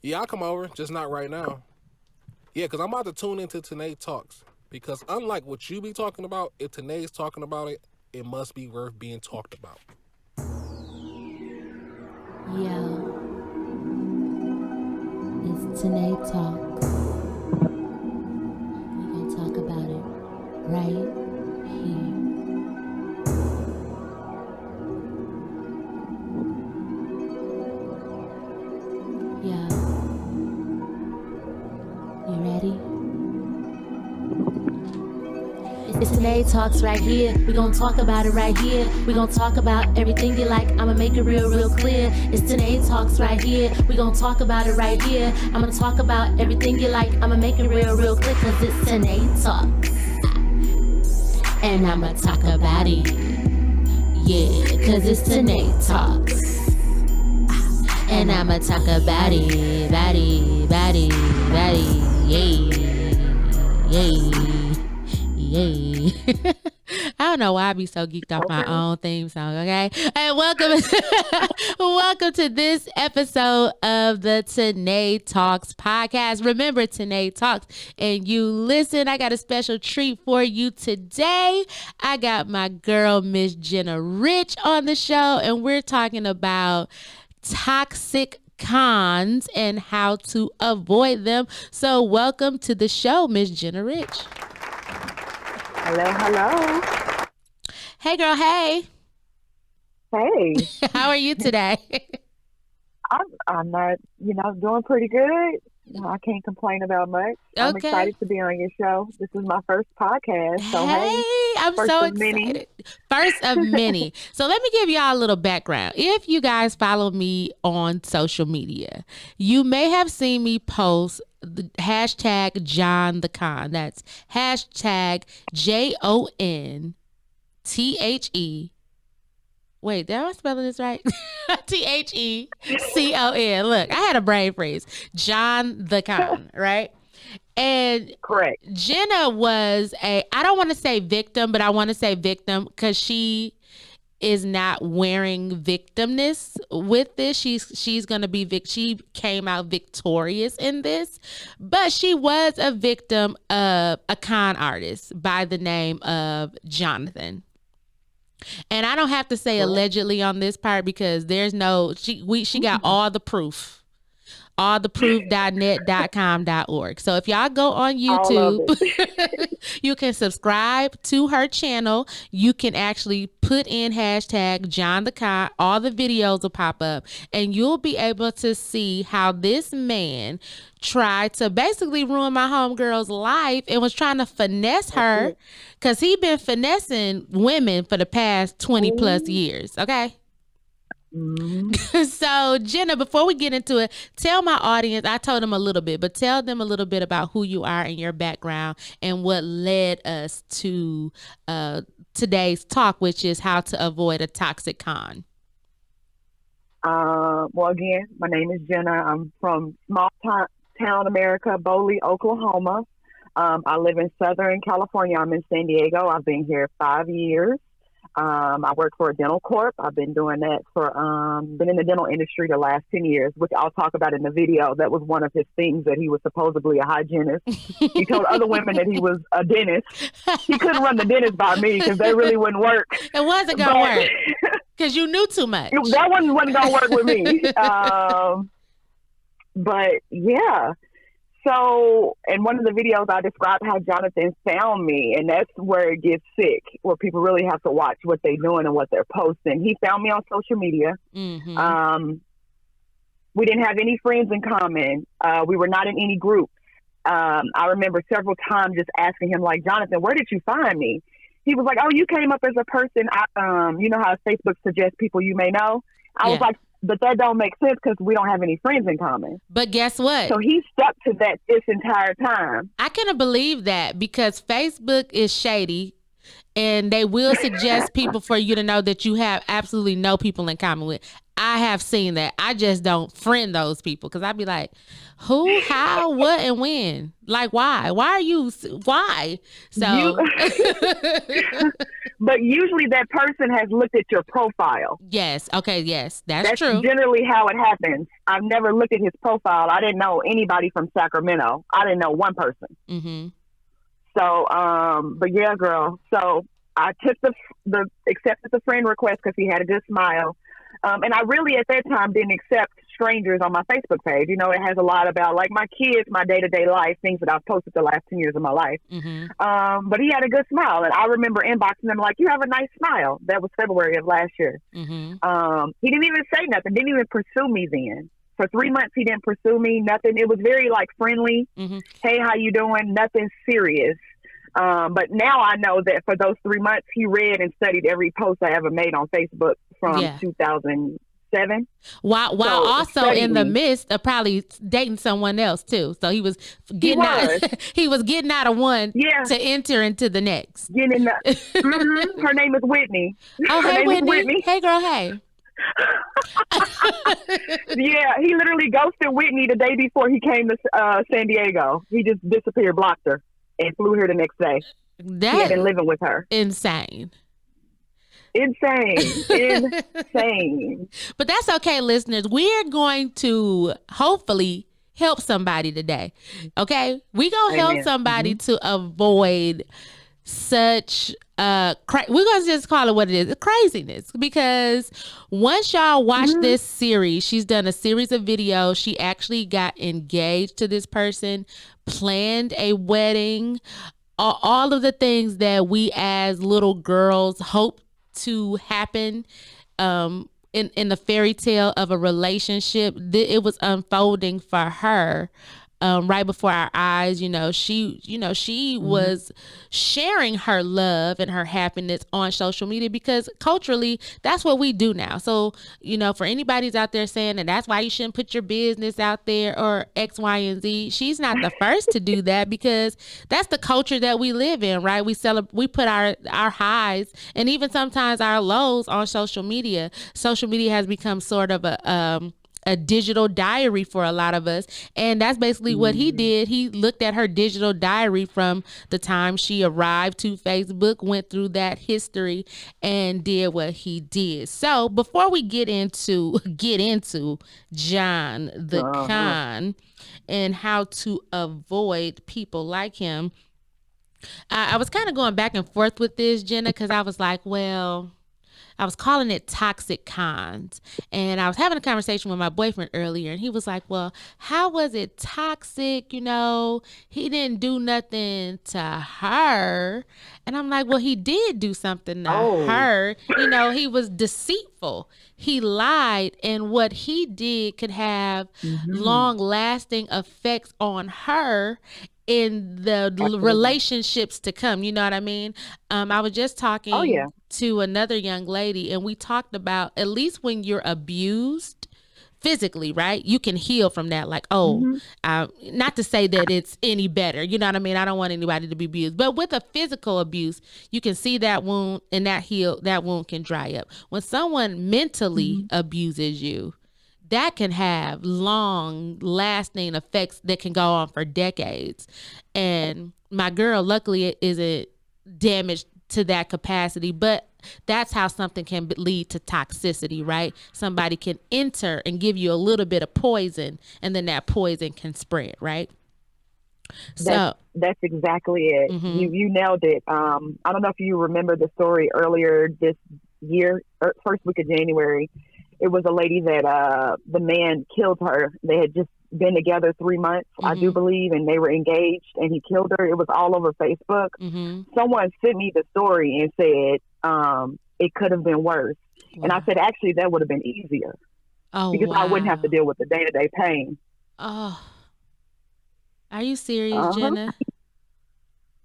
Yeah, I'll come over, just not right now. Yeah, because I'm about to tune into Tanae Talks. Because unlike what you be talking about, if Tanae's talking about it, it must be worth being talked about. Yo, it's Tanae Talks. We gonna talk about it right here. Yo, you ready? It's Tanae Talks right here. We gon' talk about it right here. We gon' talk about everything you like. I'ma make it real clear. It's Tanae Talks right here. We gon' talk about it right here. I'ma talk about everything you like. I'ma make it real clear. Cause it's Tanae Talks. And I'ma talk about it. Yeah, cause it's Tanae Talks. And I'ma talk about it. Yay. I don't know why I be so geeked off my own theme song, okay? And welcome to this episode of the Tanae Talks podcast. Remember, Tanae Talks and you listen. I got a special treat for you today. I got my girl, Miss Jenna Rich, on the show, and we're talking about toxic cons and how to avoid them. So welcome to the show, Miss Jenna Rich. Hello. Hey, girl. Hey. Hey. How are you today? I'm not, doing pretty good. I can't complain about much. Okay. I'm excited to be on your show. This is my first podcast. So hey, I'm so excited. First of many. So let me give y'all a little background. If you guys follow me on social media, you may have seen me post the hashtag jonthecon. That's hashtag JONTHE. Wait, did I spell this right? THECON. Look, I had a brain freeze. jonthecon, right? And correct. Jenna was I don't want to say victim, but I want to say victim because she is not wearing victimness with this. She's going to be she came out victorious in this, but she was a victim of a con artist by the name of Jonathan. And I don't have to say allegedly on this part because there's she got all the proof. alltheproof.net.com.org. So if y'all go on YouTube, you can subscribe to her channel. You can actually put in hashtag jonthecon. All the videos will pop up and you'll be able to see how this man tried to basically ruin my homegirl's life and was trying to finesse her because he been finessing women for the past 20 plus years. Okay. So Jenna, before we get into it, tell my audience, I told them a little bit, but tell them a little bit about who you are and your background and what led us to today's talk, which is how to avoid a toxic con. Well, again, my name is Jenna. I'm from small town America, Boley, Oklahoma. I live in Southern California. I'm in San Diego. I've been here 5 years. I work for a dental corp. I've been doing that for, been in the dental industry the last 10 years, which I'll talk about in the video. That was one of his things, that he was supposedly a hygienist. He told other women that he was a dentist. He couldn't run the dentist by me because they really wouldn't work. It wasn't going to work because you knew too much. That one wasn't going to work with me. But yeah. So, in one of the videos, I described how Jonathan found me, and that's where it gets sick, where people really have to watch what they're doing and what they're posting. He found me on social media. Mm-hmm. We didn't have any friends in common. We were not in any groups. I remember several times just asking him, like, Jonathan, where did you find me? He was like, oh, you came up as a person. You know how Facebook suggests people you may know? I was like, but that don't make sense because we don't have any friends in common. But guess what? So he stuck to that this entire time. I couldn't believe that because Facebook is shady. And they will suggest people for you to know that you have absolutely no people in common with. I have seen that. I just don't friend those people because I'd be like, who, how, what, and when? Like, why? Why are you? Why? So, but usually that person has looked at your profile. Yes. Okay. Yes, that's true. Generally how it happens. I've never looked at his profile. I didn't know anybody from Sacramento. I didn't know one person. Mm-hmm. So, but yeah, girl. So I took accepted the friend request because he had a good smile. And I really at that time didn't accept strangers on my Facebook page. You know, it has a lot about like my kids, my day-to-day life, things that I've posted the last 10 years of my life. Mm-hmm. But he had a good smile. And I remember inboxing him like, you have a nice smile. That was February of last year. Mm-hmm. He didn't even say nothing, didn't even pursue me then. For 3 months, he didn't pursue me, nothing. It was very like friendly. Mm-hmm. Hey, how you doing? Nothing serious. But now I know that for those 3 months, he read and studied every post I ever made on Facebook from 2007. While also in the midst of probably dating someone else too. So he was getting he was getting out of one to enter into the next. Her name is Whitney. Oh, hey, Whitney. Hey, girl, hey. Yeah, he literally ghosted Whitney the day before he came to San Diego. He just disappeared, blocked her, and flew here the next day. He had been living with her. Insane. But that's okay, listeners. We're going to hopefully help somebody today. Okay? We're going to help somebody to avoid such we're going to just call it what it is, craziness. Because once y'all watch this series, she's done a series of videos. She actually got engaged to this person, planned a wedding, all of the things that we as little girls hope to happen in the fairy tale of a relationship. It was unfolding for her right before our eyes. She was sharing her love and her happiness on social media because culturally that's what we do now. So, for anybody's out there saying that that's why you shouldn't put your business out there or X, Y, and Z, she's not the first to do that because that's the culture that we live in, right? We put our highs and even sometimes our lows on social media. Social media has become sort of a digital diary for a lot of us. And that's basically what he did. He looked at her digital diary from the time she arrived to Facebook, went through that history and did what he did. So before we get into John the Con and how to avoid people like him, I was kind of going back and forth with this, Jenna, because I was like, well, I was calling it toxic cons. And I was having a conversation with my boyfriend earlier, and he was like, well, how was it toxic? He didn't do nothing to her. And I'm like, well, he did do something to her. He was deceitful. He lied. And what he did could have long lasting effects on her in the relationships to come. You know what I mean? I was just talking to another young lady, and we talked about, at least when you're abused physically, right? You can heal from that. Like, not to say that it's any better. You know what I mean? I don't want anybody to be abused. But with a physical abuse, you can see that wound, and that wound can dry up. When someone mentally abuses you, that can have long lasting effects that can go on for decades. And my girl, luckily, isn't damaged to that capacity, but that's how something can lead to toxicity, right? Somebody can enter and give you a little bit of poison, and then that poison can spread, right? That's exactly it. You nailed it. I don't know if you remember the story earlier this year, first week of January. It was a lady that the man killed her. They had just been together 3 months, I do believe, and they were engaged, and he killed her. It was all over Facebook. Someone sent me the story and said it could have been worse. Wow. And I said, actually, that would have been easier because I wouldn't have to deal with the day-to-day pain. Oh, are you serious, Jenna?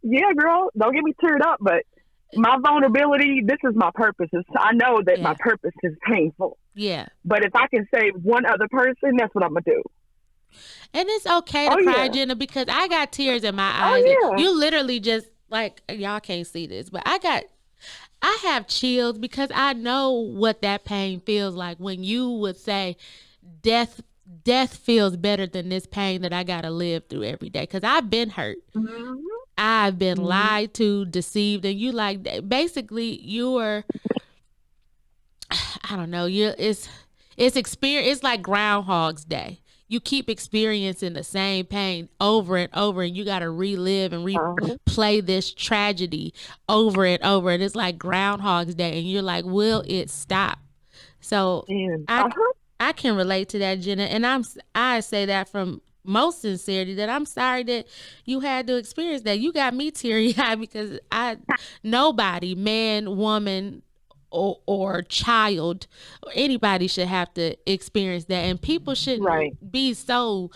Yeah, girl. Don't get me teared up, but my vulnerability, this is my purpose. I know that my purpose is painful. Yeah. But if I can save one other person, that's what I'm going to do. And it's okay to cry, Jenna, because I got tears in my eyes. You literally just like, y'all can't see this, but I have chills because I know what that pain feels like when you would say death feels better than this pain that I got to live through every day. Cause I've been hurt. Mm-hmm. I've been lied to, deceived, and you like, basically you're, I don't know, it's experience. It's like Groundhog's Day. You keep experiencing the same pain over and over, and you got to relive and replay this tragedy over and over. And it's like Groundhog's Day, and you're like, will it stop? So I can relate to that, Jenna, and I say that from most sincerity that I'm sorry that you had to experience that. You got me teary-eyed because nobody, man, woman, or child or anybody should have to experience that, and people shouldn't be so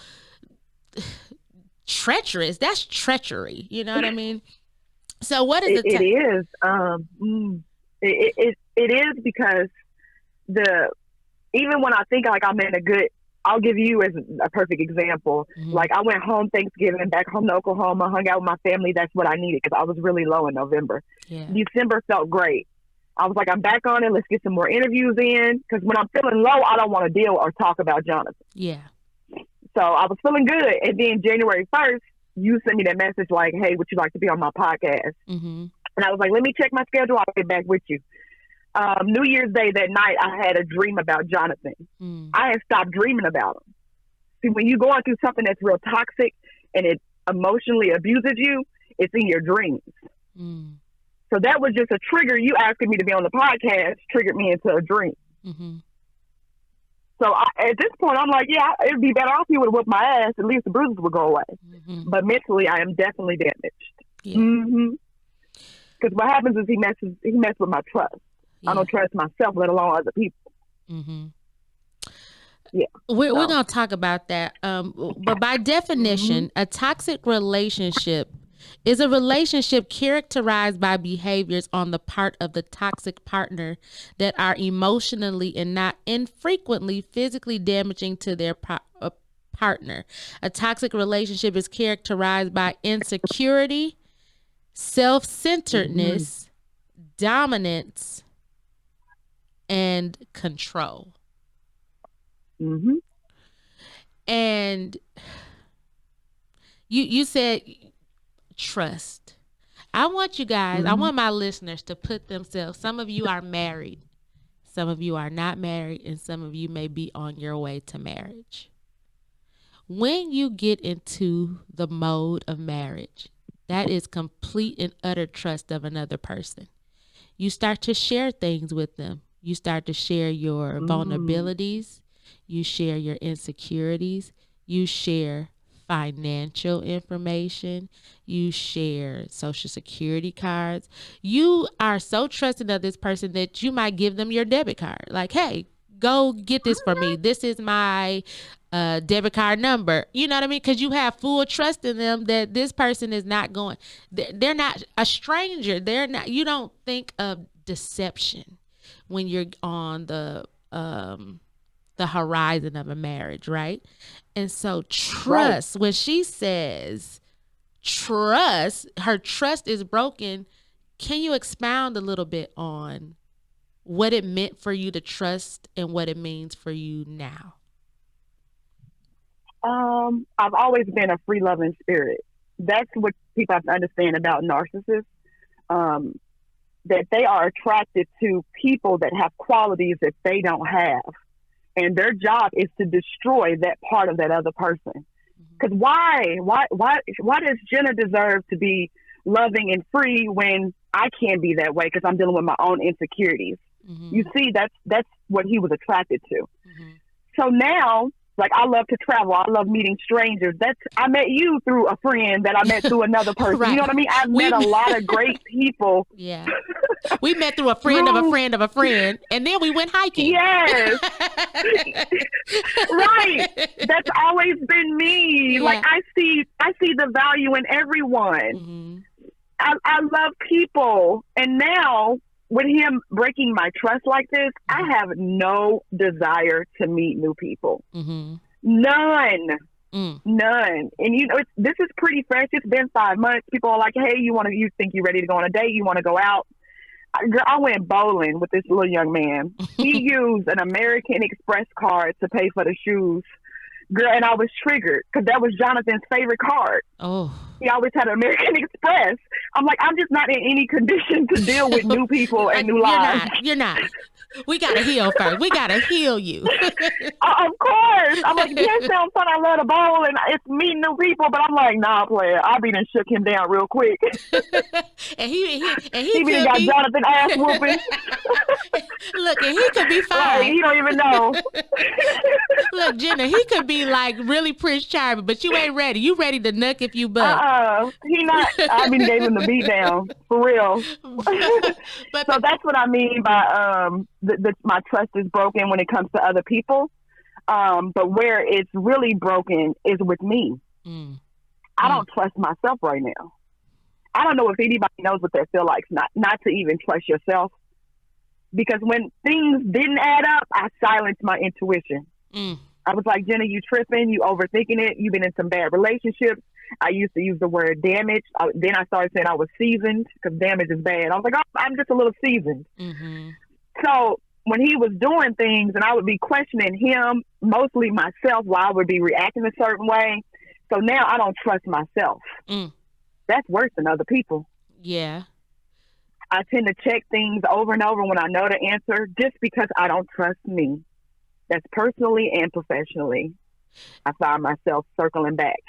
treacherous. That's treachery, you know what I mean? So what is it is it is because even when I think like I'm in a good, I'll give you as a perfect example. Like I went home Thanksgiving, back home to Oklahoma, hung out with my family. That's what I needed because I was really low in November. December felt great. I was like, I'm back on it. Let's get some more interviews in. Because when I'm feeling low, I don't want to deal or talk about Jonathan. Yeah. So I was feeling good. And then January 1st, you sent me that message like, hey, would you like to be on my podcast? And I was like, let me check my schedule. I'll get back with you. New Year's Day that night, I had a dream about Jonathan. I had stopped dreaming about him. See, when you're going through something that's real toxic and it emotionally abuses you, it's in your dreams. So that was just a trigger. You asking me to be on the podcast triggered me into a dream. So at this point, I'm like, yeah, it'd be better off he would have whooped my ass. At least the bruises would go away. But mentally, I am definitely damaged. Because what happens is he messed with my trust. I don't trust myself, let alone other people. We're going to talk about that. But by definition, a toxic relationship is a relationship characterized by behaviors on the part of the toxic partner that are emotionally and not infrequently physically damaging to their partner. A toxic relationship is characterized by insecurity, self-centeredness, dominance, and control. And you said trust. I want you guys, I want my listeners to put themselves, some of you are married, some of you are not married, and some of you may be on your way to marriage. When you get into the mode of marriage, that is complete and utter trust of another person. You start to share things with them. You start to share your vulnerabilities. You share your insecurities. You share financial information. You share social security cards. You are so trusting of this person that you might give them your debit card. Like, hey, go get this for me. This is my debit card number. You know what I mean? Because you have full trust in them that this person is not going, they're not a stranger. They're not, you don't think of deception when you're on the horizon of a marriage, right? And so trust, when she says trust, her trust is broken. Can you expound a little bit on what it meant for you to trust and what it means for you now? I've always been a free-loving spirit. That's what people have to understand about narcissists, that they are attracted to people that have qualities that they don't have. And their job is to destroy that part of that other person. Because why does Jenna deserve to be loving and free when I can't be that way because I'm dealing with my own insecurities? You see, that's what he was attracted to. So now, like, I love to travel. I love meeting strangers. I met you through a friend that I met through another person. You know what I mean? I've met a lot of great people. We met through a friend of a friend of a friend, and then we went hiking. Yes. That's always been me. Like, I see the value in everyone. I love people. And now, with him breaking my trust like this, I have no desire to meet new people. None. None. And this is pretty fresh. It's been 5 months. People are like, hey, you think you're ready to go on a date? You want to go out? Girl, I went bowling with this little young man. He used an American Express card to pay for the shoes. Girl, and I was triggered because that was Jonathan's favorite card. Oh. He always had American Express. I'm like, I'm just not in any condition to deal with new people and new lives. You're not. We got to heal first. We got to heal you. Of course. I'm like, yeah, sounds fun. I love to bowl and it's meeting new people. But I'm like, nah, player. I be done shook him down real quick. and he be got Jonathan ass whooping. Look, and he could be fine. Like, he don't even know. Look, Jenna, he could be like really Prince Charming, but you ain't ready. You ready to nuck if you buck. He not. I been gave him the beat down for real. But so that's what I mean by my trust is broken when it comes to other people. But where it's really broken is with me. I don't trust myself right now. I don't know if anybody knows what that feel like, not to even trust yourself. Because when things didn't add up, I silenced my intuition. I was like, Jenna, you tripping, you overthinking it, you've been in some bad relationships. I used to use the word damage. Then I started saying I was seasoned because damage is bad. I was like, oh, I'm just a little seasoned. So when he was doing things and I would be questioning him, mostly myself, why I would be reacting a certain way. So now I don't trust myself. That's worse than other people. Yeah. I tend to check things over and over when I know the answer just because I don't trust me. That's personally and professionally. I find myself circling back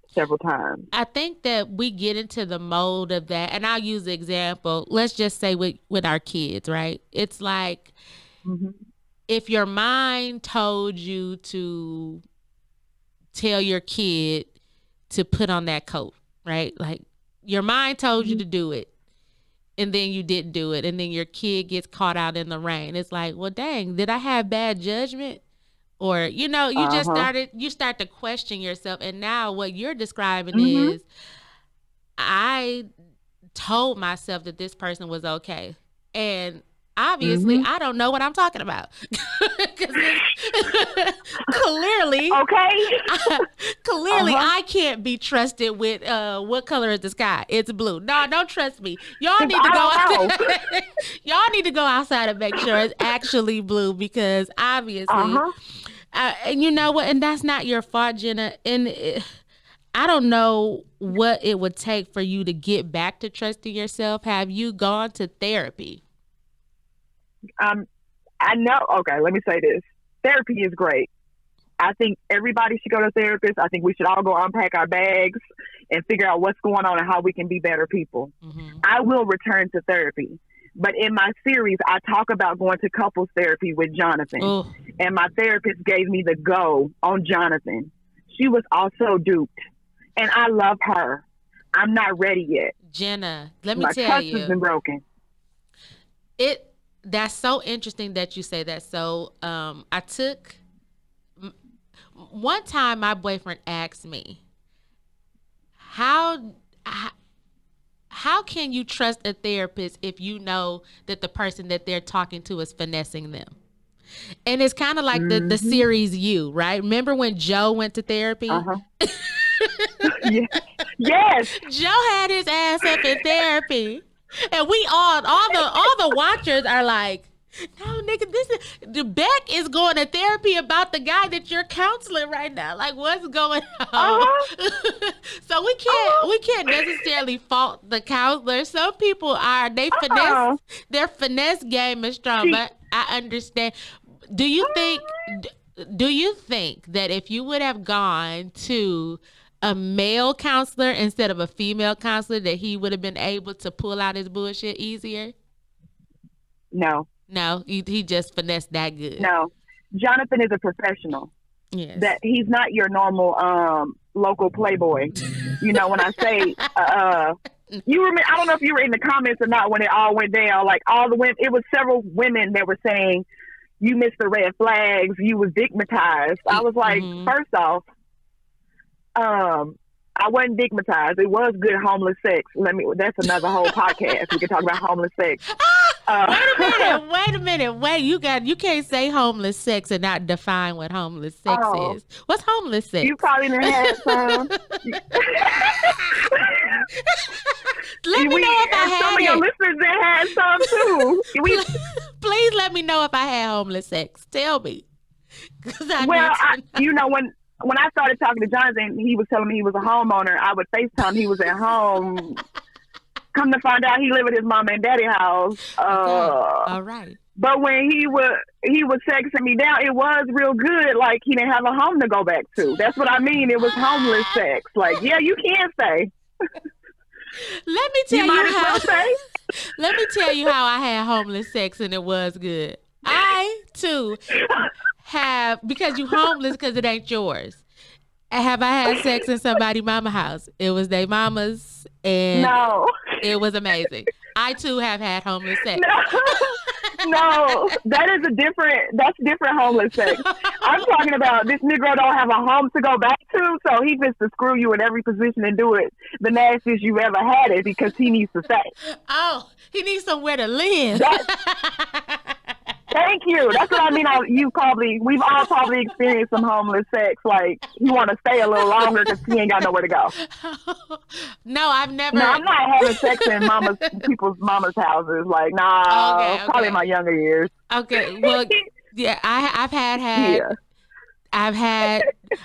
several times. I think that we get into the mold of that, and I'll use the example. Let's just say with our kids, right? It's like if your mind told you to tell your kid to put on that coat, right? Like your mind told you to do it, and then you didn't do it, and then your kid gets caught out in the rain. It's like, well, dang, did I have bad judgment? Or, you just start to question yourself. And now what you're describing is I told myself that this person was okay. And obviously I don't know what I'm talking about. Clearly, I can't be trusted with what color is the sky? It's blue. No, don't trust me. Y'all need to go y'all need to go outside and make sure it's actually blue, because obviously and you know what, and that's not your fault, Jenna. And I don't know what it would take for you to get back to trusting yourself. Have you gone to therapy? I know. Okay, let me say this. Therapy is great. I think everybody should go to a therapist. I think we should all go unpack our bags and figure out what's going on and how we can be better people. I will return to therapy. But in my series, I talk about going to couples therapy with Jonathan. And my therapist gave me the go on Jonathan. She was also duped. And I love her. I'm not ready yet. Jenna, let me tell you. My trust has been broken. That's so interesting that you say that. So one time my boyfriend asked me, how can you trust a therapist if you know that the person that they're talking to is finessing them? And it's kind of like the series You, right? Remember when Joe went to therapy? Yes. Joe had his ass up in therapy. And we all the watchers are like, no, nigga, the Beck is going to therapy about the guy that you're counseling right now. Like, what's going on? So we can't necessarily fault the counselor. Some people are, their finesse game is strong, but I understand. Do you think that if you would have gone to a male counselor instead of a female counselor, that he would have been able to pull out his bullshit easier? No, he just finessed that good. No, Jonathan is a professional. Yes, that he's not your normal local playboy. You know, when I say you remember, I don't know if you were in the comments or not when it all went down. Like all the women, it was several women that were saying you missed the red flags, you was stigmatized. I was like, first off, I wasn't stigmatized. It was good homeless sex. That's another whole podcast. We can talk about homeless sex. Wait a minute. You can't say homeless sex and not define what homeless sex is. What's homeless sex? You probably done had some. Let me know if I had some of your listeners that had some too. Please let me know if I had homeless sex. Tell me. You know, when I started talking to Jonathan, he was telling me he was a homeowner. I would FaceTime he was at home. Come to find out, he lived at his mom and daddy house. All right. But when he was sexing me down, it was real good. Like he didn't have a home to go back to. That's what I mean. It was homeless sex. Like, yeah, you can stay. Let me tell you how I had homeless sex and it was good. I too have, because you homeless because it ain't yours. Have I had sex in somebody's mama house? It was their mama's, and it was amazing. I too have had homeless sex. No, that's different homeless sex. I'm talking about this Negro don't have a home to go back to, so he just to screw you in every position and do it the nastiest you've ever had it because he needs to stay. Oh, he needs somewhere to live. Thank you. That's what I mean. We've all probably experienced some homeless sex. Like, you want to stay a little longer because he ain't got nowhere to go. No, I've never. No, I'm not having sex in people's mama's houses. Like, nah, probably in my younger years. Okay, well, yeah, I've had.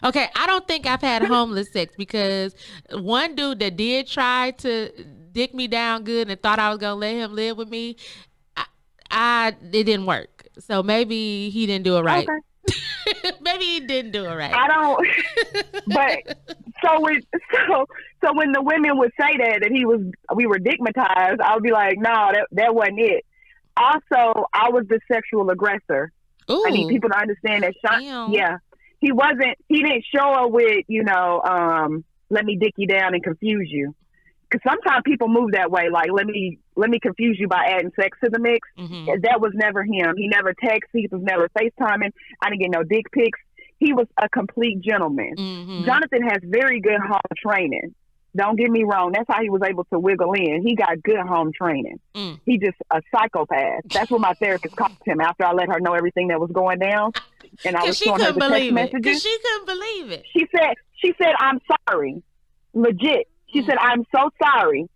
Okay, I don't think I've had homeless sex because one dude that did try to dick me down good and thought I was gonna let him live with me, it didn't work. So maybe he didn't do it right. Okay. Maybe he didn't do it right. I don't. But so when the women would say that we were digmatized, I would be like, no, that wasn't it. Also, I was the sexual aggressor. Ooh. I need people to understand that. Yeah, he didn't show up with let me dick you down and confuse you. Because sometimes people move that way, like let me confuse you by adding sex to the mix. Mm-hmm. That was never him. He never texted. He was never FaceTiming. I didn't get no dick pics. He was a complete gentleman. Mm-hmm. Jonathan has very good home training. Don't get me wrong. That's how he was able to wiggle in. He got good home training. He just a psychopath. That's what my therapist called him after I let her know everything that was going down. And I was showing her the text messages. Because she couldn't believe it. She said, I'm sorry. Legit. She said, I'm so sorry.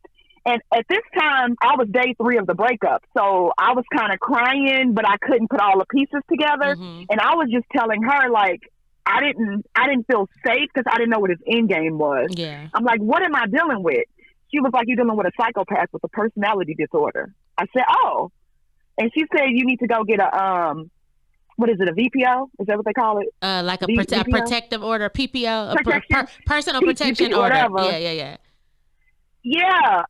And at this time, I was day 3 of the breakup. So I was kind of crying, but I couldn't put all the pieces together. Mm-hmm. And I was just telling her, like, I didn't feel safe because I didn't know what his end game was. Yeah. I'm like, what am I dealing with? She was like, you're dealing with a psychopath with a personality disorder. I said, oh. And she said, you need to go get what is it, a VPO? Is that what they call it? Like a protective order, PPO, personal protection order. Whatever. Yeah. Yeah.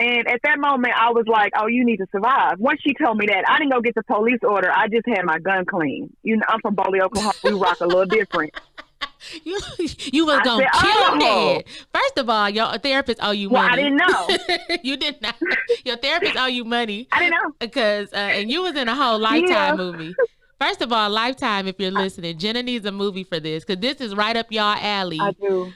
And at that moment, I was like, oh, you need to survive. Once she told me that, I didn't go get the police order. I just had my gun clean. You know, I'm from Boley, Oklahoma. We rock a little different. You was going to kill me. First of all, your therapist owe you money. Well, I didn't know. You did not. Your therapist owe you money. I didn't know. Because, and you was in a whole Lifetime movie. First of all, Lifetime, if you're listening, Jenna needs a movie for this because this is right up y'all alley. I do.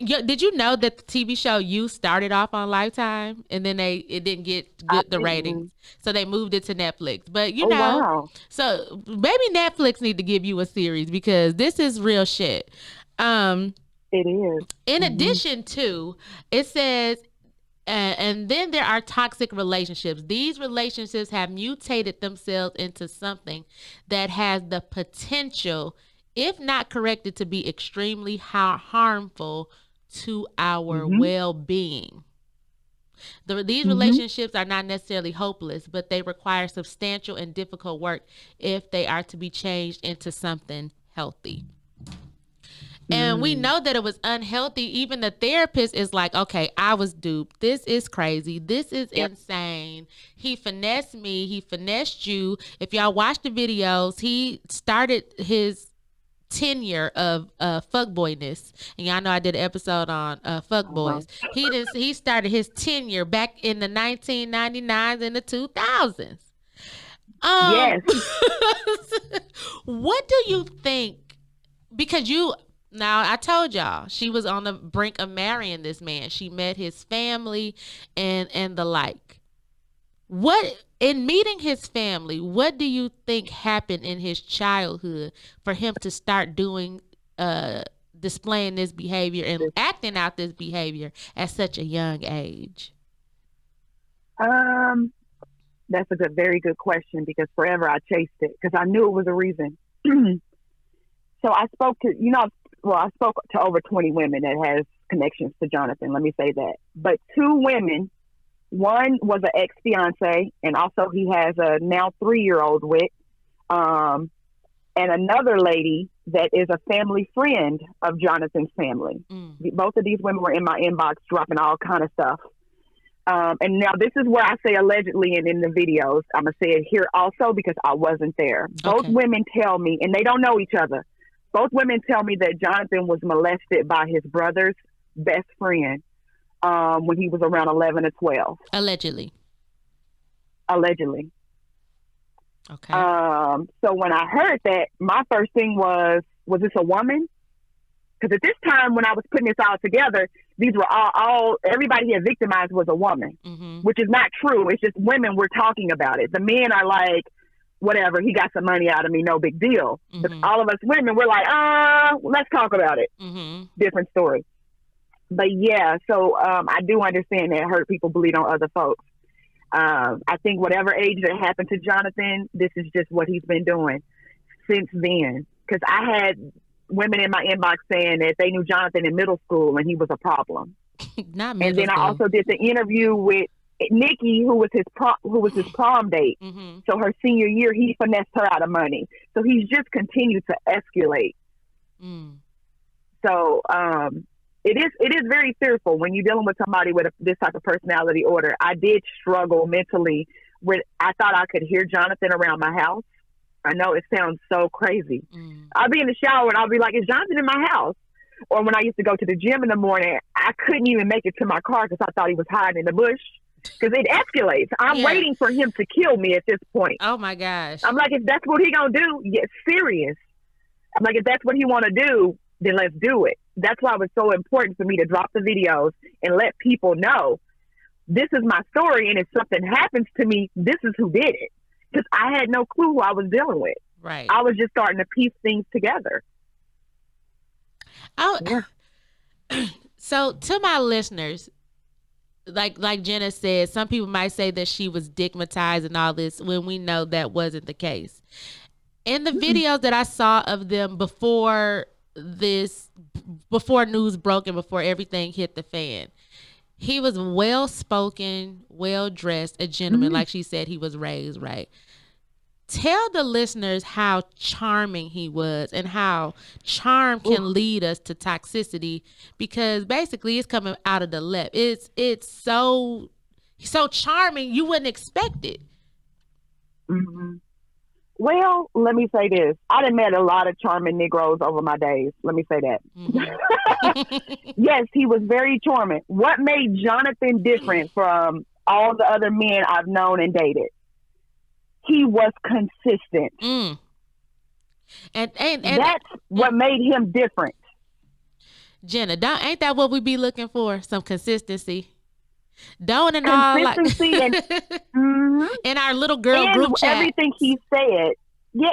Did you know that the TV show You started off on Lifetime and then it didn't get the ratings, so they moved it to Netflix. But wow. So maybe Netflix need to give you a series because this is real shit. It is. In addition to, it says. And then there are toxic relationships. These relationships have mutated themselves into something that has the potential, if not corrected, to be extremely harmful to our well-being. These relationships are not necessarily hopeless, but they require substantial and difficult work if they are to be changed into something healthy. And we know that it was unhealthy. Even the therapist is like, okay, I was duped. This is crazy. This is insane. He finessed me. He finessed you. If y'all watch the videos, he started his tenure of fuckboyness. And y'all know I did an episode on fuckboys. He started his tenure back in the 1999s and the 2000s. Yes. What do you think? Because now, I told y'all, she was on the brink of marrying this man. She met his family and the like. What, in meeting his family, what do you think happened in his childhood for him to start doing, displaying this behavior and acting out this behavior at such a young age? That's a very good question, because forever I chased it because I knew it was a reason. So I spoke to, I spoke to over 20 women that has connections to Jonathan. Let me say that. But 2 women, one was an ex-fiance, and also he has a now 3-year-old with, and another lady that is a family friend of Jonathan's family. Both of these women were in my inbox dropping all kind of stuff. And now this is where I say allegedly, and in the videos, I'm going to say it here also because I wasn't there. Both women tell me, and they don't know each other. Both women tell me that Jonathan was molested by his brother's best friend when he was around 11 or 12. Allegedly. Okay. So when I heard that, my first thing was this a woman? Because at this time, when I was putting this all together, these were all everybody had victimized was a woman, which is not true. It's just women were talking about it. The men are like, whatever, he got some money out of me, no big deal. But all of us women, we're like, let's talk about it. Different story. But yeah, so I do understand that hurt people bleed on other folks. I think whatever age that happened to Jonathan, this is just what he's been doing since then. Because I had women in my inbox saying that they knew Jonathan in middle school and he was a problem. Not middle and then school. I also did the interview with Nikki, who was his prom date. So her senior year, he finessed her out of money. So he's just continued to escalate. So it is very fearful when you're dealing with somebody with this type of personality order. I did struggle mentally with, I thought I could hear Jonathan around my house. I know it sounds so crazy. I'll be in the shower and I'll be like, is Jonathan in my house? Or when I used to go to the gym in the morning, I couldn't even make it to my car because I thought he was hiding in the bush. Because it escalates. I'm waiting for him to kill me at this point. Oh my gosh. I'm like, if that's what he gonna do, get serious. I'm like, if that's what he want to do, then let's do it. That's why it was so important for me to drop the videos and let people know this is my story, and if something happens to me, this is who did it. Because I had no clue who I was dealing with. Right. I was just starting to piece things together. So to my listeners, like Jenna said, some people might say that she was stigmatized and all this when we know that wasn't the case. In the videos that I saw of them before news broke and before everything hit the fan, he was well-spoken, well-dressed, a gentleman. Like she said, he was raised right. Tell the listeners how charming he was and how charm can lead us to toxicity, because basically it's coming out of the lip. It's so charming, you wouldn't expect it. Well, let me say this. I done met a lot of charming Negroes over my days. Let me say that. Yes, he was very charming. What made Jonathan different from all the other men I've known and dated? He was consistent. And that's what made him different. Jenna, ain't that what we be looking for? Some consistency. Don't and all like in our little girl group chat. Everything he said,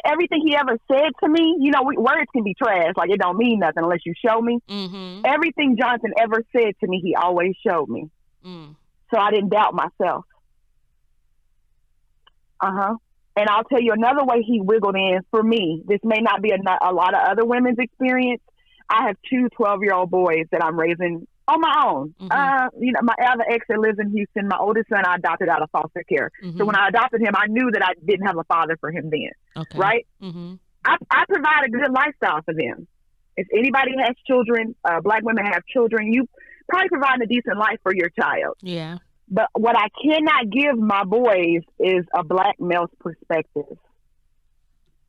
everything he ever said to me, words can be trash. Like, it don't mean nothing unless you show me. Everything Jonathan ever said to me, he always showed me. So I didn't doubt myself. And I'll tell you another way he wiggled in for me. This may not be a lot of other women's experience. I have 2 12-year-old boys that I'm raising on my own. My other ex that lives in Houston, my oldest son, I adopted out of foster care. So when I adopted him, I knew that I didn't have a father for him then. Right? I provide a good lifestyle for them. If anybody has children, Black women have children, you probably provide a decent life for your child. Yeah. But what I cannot give my boys is a Black male's perspective.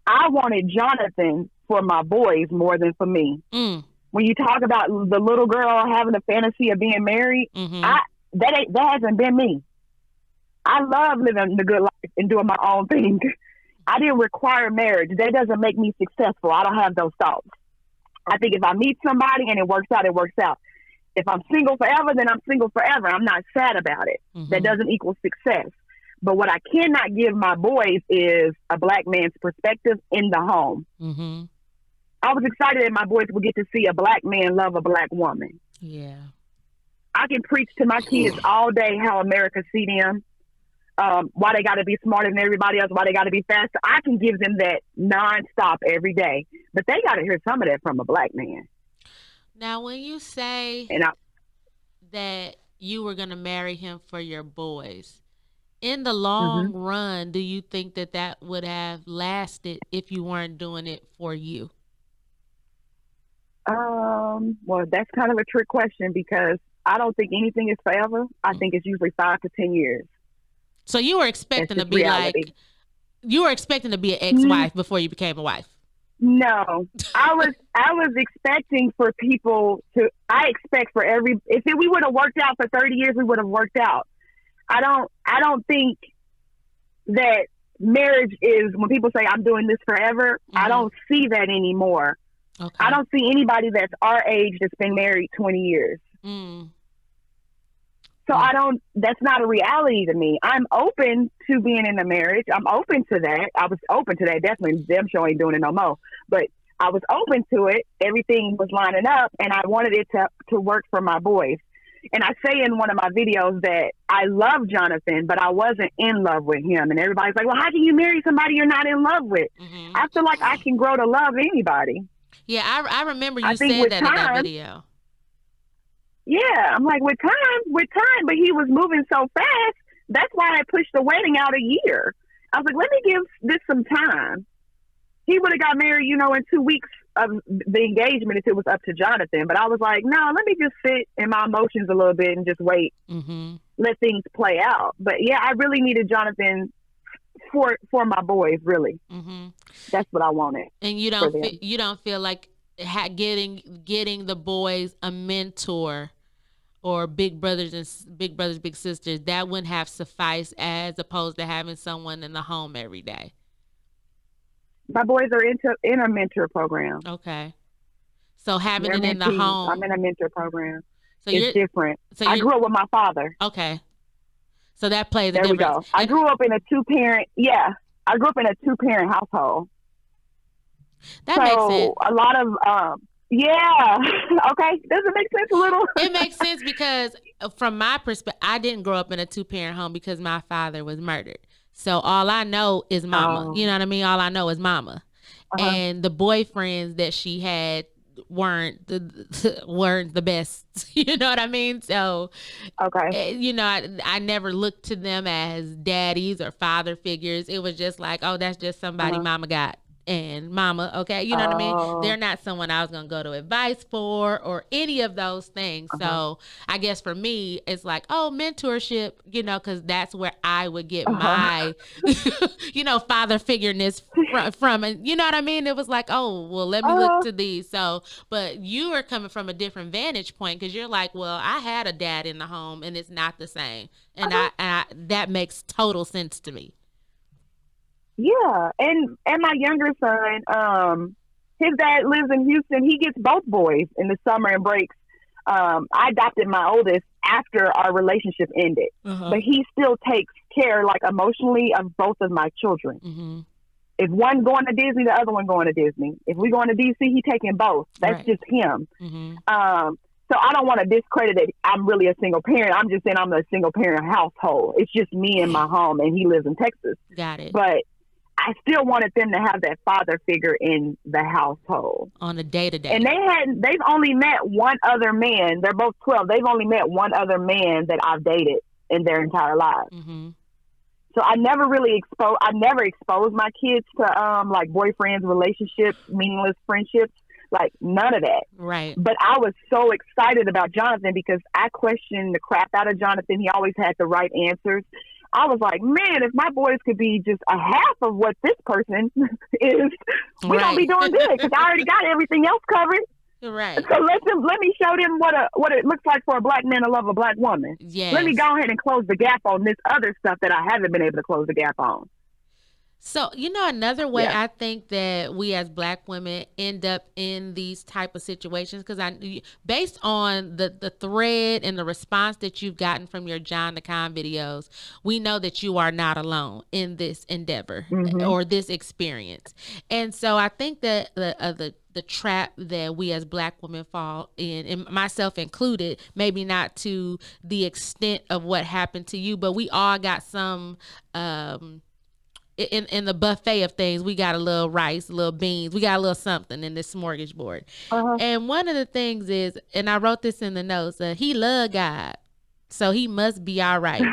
I wanted Jonathan for my boys more than for me. When you talk about the little girl having a fantasy of being married, that hasn't been me. I love living the good life and doing my own thing. I didn't require marriage. That doesn't make me successful. I don't have those thoughts. I think if I meet somebody and it works out, it works out. If I'm single forever, then I'm single forever. I'm not sad about it. That doesn't equal success. But what I cannot give my boys is a black man's perspective in the home. Mm-hmm. I was excited that my boys would get to see a black man love a black woman. Yeah. I can preach to my kids all day how America see them, why they got to be smarter than everybody else, why they got to be faster. I can give them that nonstop every day. But they got to hear some of that from a black man. Now, when you say that you were going to marry him for your boys, in the long run, do you think that would have lasted if you weren't doing it for you? Well, that's kind of a trick question because I don't think anything is forever. I think it's usually 5 to 10 years. So you were expecting to be reality. You were expecting to be an ex-wife before you became a wife. No, I was expecting for people to. I expect for if we would have worked out for 30 years, we would have worked out. I don't think that marriage is when people say I'm doing this forever. I don't see that anymore. Okay. I don't see anybody that's our age that's been married 20 years. So that's not a reality to me. I'm open to being in a marriage. I'm open to that. I was open to that. Definitely them show ain't doing it no more. But I was open to it. Everything was lining up and I wanted it to work for my boys. And I say in one of my videos that I love Jonathan, but I wasn't in love with him. And everybody's like, well, how can you marry somebody you're not in love with? I feel like I can grow to love anybody. Yeah, I remember you said that in that video. Yeah, I'm like, with time, but he was moving so fast. That's why I pushed the wedding out a year. I was like, let me give this some time. He would have got married, in 2 weeks of the engagement if it was up to Jonathan. But I was like, no, let me just sit in my emotions a little bit and just wait, let things play out. But yeah, I really needed Jonathan for my boys, really. That's what I wanted. And you don't feel like getting the boys a mentor or big brothers, big sisters, that wouldn't have sufficed as opposed to having someone in the home every day? My boys are in a mentor program. Okay. So having it in the home. I'm in a mentor program. So it's different. So I grew up with my father. Okay. So that plays a difference. There we go. I grew up in a two-parent, I grew up in a two-parent household. That makes sense. A lot of, okay. Does it make sense a little? It makes sense because from my perspective, I didn't grow up in a two-parent home because my father was murdered. So all I know is mama. You know what I mean? All I know is mama. And the boyfriends that she had weren't the best. You know what I mean? So, okay. I never looked to them as daddies or father figures. It was just like, oh, that's just somebody mama got. And mama, okay, you know what I mean? They're not someone I was going to go to advice for or any of those things. So I guess for me, it's like, mentorship, because that's where I would get my, father figureness from. And you know what I mean? It was like, let me look to these. So, but you are coming from a different vantage point because you're like, well, I had a dad in the home and it's not the same. And I that makes total sense to me. Yeah, and my younger son, his dad lives in Houston. He gets both boys in the summer and breaks. I adopted my oldest after our relationship ended, but he still takes care, like emotionally, of both of my children. If one going to Disney, the other one going to Disney. If we going to DC, he taking both. That's just him. So I don't want to discredit it. I'm really a single parent. I'm just saying I'm a single parent household. It's just me and my home, and he lives in Texas. Got it. But I still wanted them to have that father figure in the household on a day-to-day. And they've only met one other man. They're both 12. They've only met one other man that I've dated in their entire lives. So I never really exposed my kids to like boyfriends, relationships, meaningless friendships, like none of that. Right. But I was so excited about Jonathan because I questioned the crap out of Jonathan. He always had the right answers. I was like, man, if my boys could be just a half of what this person is, we don't be doing good because I already got everything else covered. Right. So let me show them what it looks like for a black man to love a black woman. Yes. Let me go ahead and close the gap on this other stuff that I haven't been able to close the gap on. So, another way Yeah. I think that we as Black women end up in these type of situations, because based on the thread and the response that you've gotten from your jonthecon videos, we know that you are not alone in this endeavor or this experience. And so I think that the trap that we as Black women fall in, and myself included, maybe not to the extent of what happened to you, but we all got some in the buffet of things. We got a little rice, a little beans, we got a little something in this smorgasbord. And one of the things is, and I wrote this in the notes, he loved God, so he must be all right.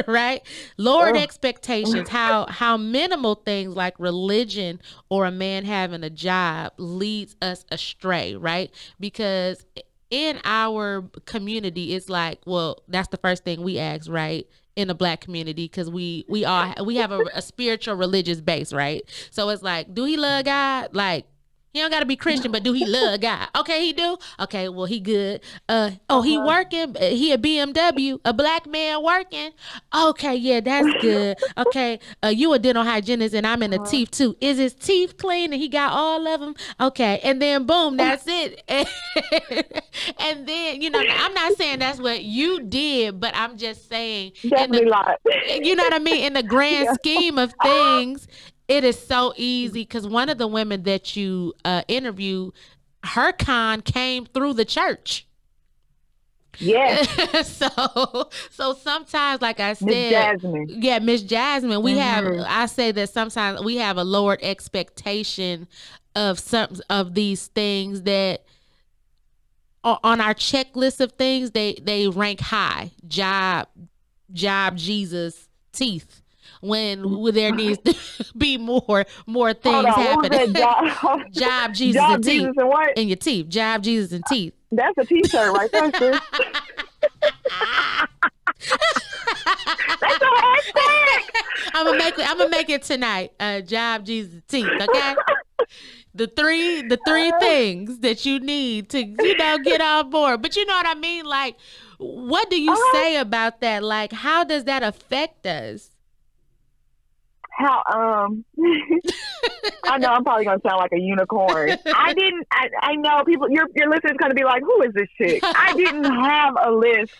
Right? Lowered expectations, how minimal things like religion or a man having a job leads us astray, right? Because in our community, it's like, well, that's the first thing we ask, right? In the Black community, because we have a spiritual religious base, right? So it's like, do he love God? Like, he don't gotta be Christian, but do he love God? Okay, he do. Okay, well, he good. He working. He a BMW, a Black man working. Okay, yeah, that's good. Okay, you a dental hygienist, and I'm in the teeth too. Is his teeth clean? And he got all of them. Okay, and then boom, that's it. And then I'm not saying that's what you did, but I'm just saying, Definitely not. you know what I mean. In the grand scheme of things, it is so easy, because one of the women that you interviewed, her con came through the church. Yeah. So sometimes, like I said, Miss Jasmine. Yeah, Miss Jasmine, we have, I say that sometimes we have a lowered expectation of some of these things that on our checklist of things, they rank high. Job, Jesus, teeth. When there needs to be more things happening. Job, Jesus, Job, and teeth. Jesus, and what? And your teeth. Job, Jesus, and teeth. That's a t-shirt right there, sis. That's a hashtag. I'm gonna make it tonight. Job, Jesus, teeth. Okay. The three things that you need to get on board. But you know what I mean? Like, what do you say about that? Like, how does that affect us? How I know I'm probably gonna sound like a unicorn. I know people, your listeners gonna be like, who is this chick? I didn't have a list.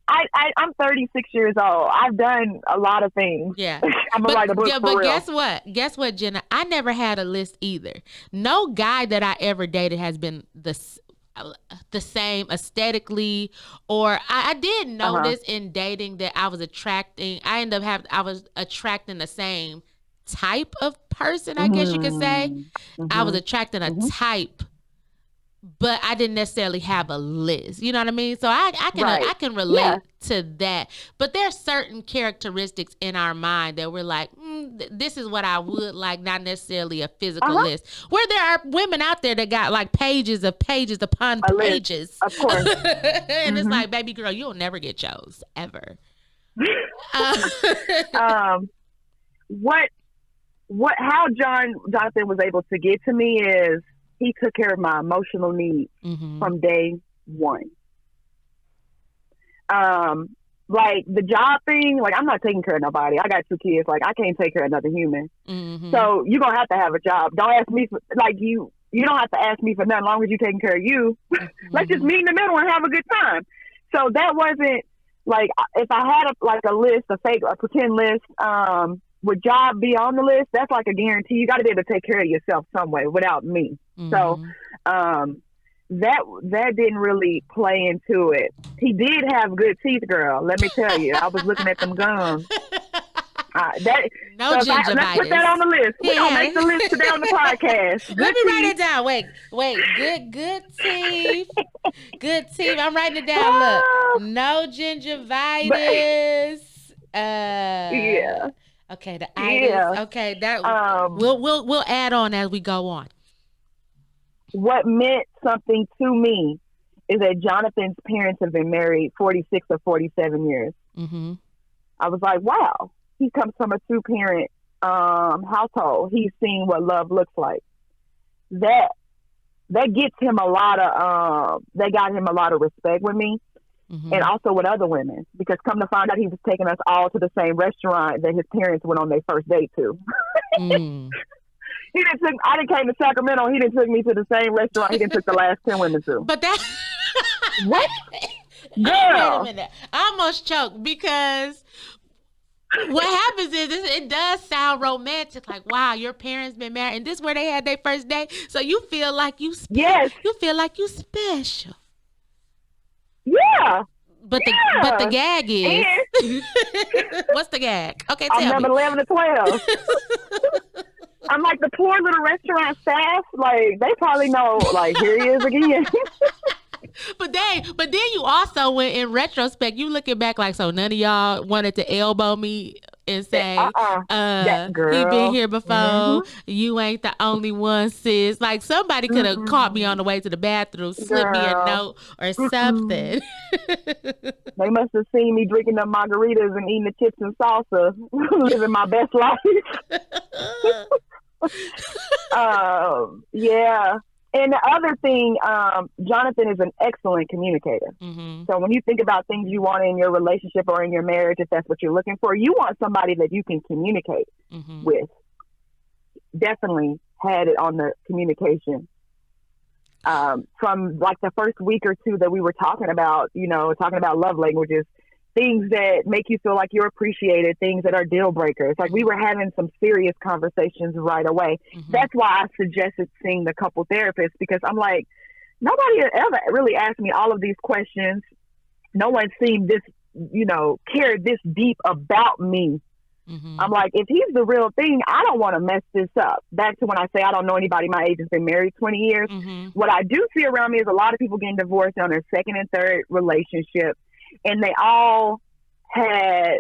I'm 36 years old. I've done a lot of things. Yeah. I'm gonna write a book for but real. Guess what, Jenna? I never had a list either. No guy that I ever dated has been the same aesthetically, or I did notice in dating that I was attracting the same type of person, I guess you could say. I was attracting a type, but I didn't necessarily have a list. You know what I mean? So I can relate to that. But there's certain characteristics in our mind that we're like, this is what I would like, not necessarily a physical list. Where there are women out there that got like pages upon pages. Of course. And it's like, baby girl, you'll never get chose, ever. How Jonathan was able to get to me is he took care of my emotional needs from day one. Like the job thing, like I'm not taking care of nobody. I got 2 kids. Like I can't take care of another human. So you're going to have a job. Don't ask me for, like you don't have to ask me for nothing as long as you're taking care of you. Let's just meet in the middle and have a good time. So that wasn't like, if I had a list, a pretend list, would job be on the list? That's like a guarantee. You got to be able to take care of yourself some way without me. So that didn't really play into it. He did have good teeth, girl. Let me tell you. I was looking at them gums. Let's put that on the list. We're going to make the list today on the podcast. Let me write it down. Wait. Good teeth. Good teeth. I'm writing it down. Look. No gingivitis. Yeah. Okay, the itis. Yeah. Okay, that we'll add on as we go on. What meant something to me is that Jonathan's parents have been married 46 or 47 years. I was like, wow, he comes from a 2-parent household. He's seen what love looks like. That gets him a lot of. They got him a lot of respect with me. and also with other women. Because come to find out, he was taking us all to the same restaurant that his parents went on their first date to. I didn't came to Sacramento. He didn't took me to the same restaurant. He didn't took the last 10 women to. But that what? Girl, wait a minute. I almost choked because what happens is it does sound romantic. Like, wow, your parents been married, and this is where they had their first date. So you feel like you feel like you special. Yeah. But the gag is what's the gag? Okay, tell I'm number me. 11 to 12. I'm like the poor little restaurant staff. Like they probably know. Like here he is again. But then you also went in retrospect. You looking back like, so none of y'all wanted to elbow me and say, that girl. he been here before. You ain't the only one, sis. Like somebody could have caught me on the way to the bathroom, slipped me a note or something. They must have seen me drinking the margaritas and eating the chips and salsa, living my best life. Yeah. And the other thing, Jonathan is an excellent communicator. So when you think about things you want in your relationship or in your marriage, if that's what you're looking for, you want somebody that you can communicate with. Definitely had it on the communication. From like the first week or two that we were talking about love languages, things that make you feel like you're appreciated, things that are deal breakers. Like we were having some serious conversations right away. That's why I suggested seeing the couple therapist, because I'm like, nobody had ever really asked me all of these questions. No one seemed this, cared this deep about me. I'm like, if he's the real thing, I don't want to mess this up. Back to when I say I don't know anybody my age has been married 20 years. What I do see around me is a lot of people getting divorced on their second and third relationship. And they all had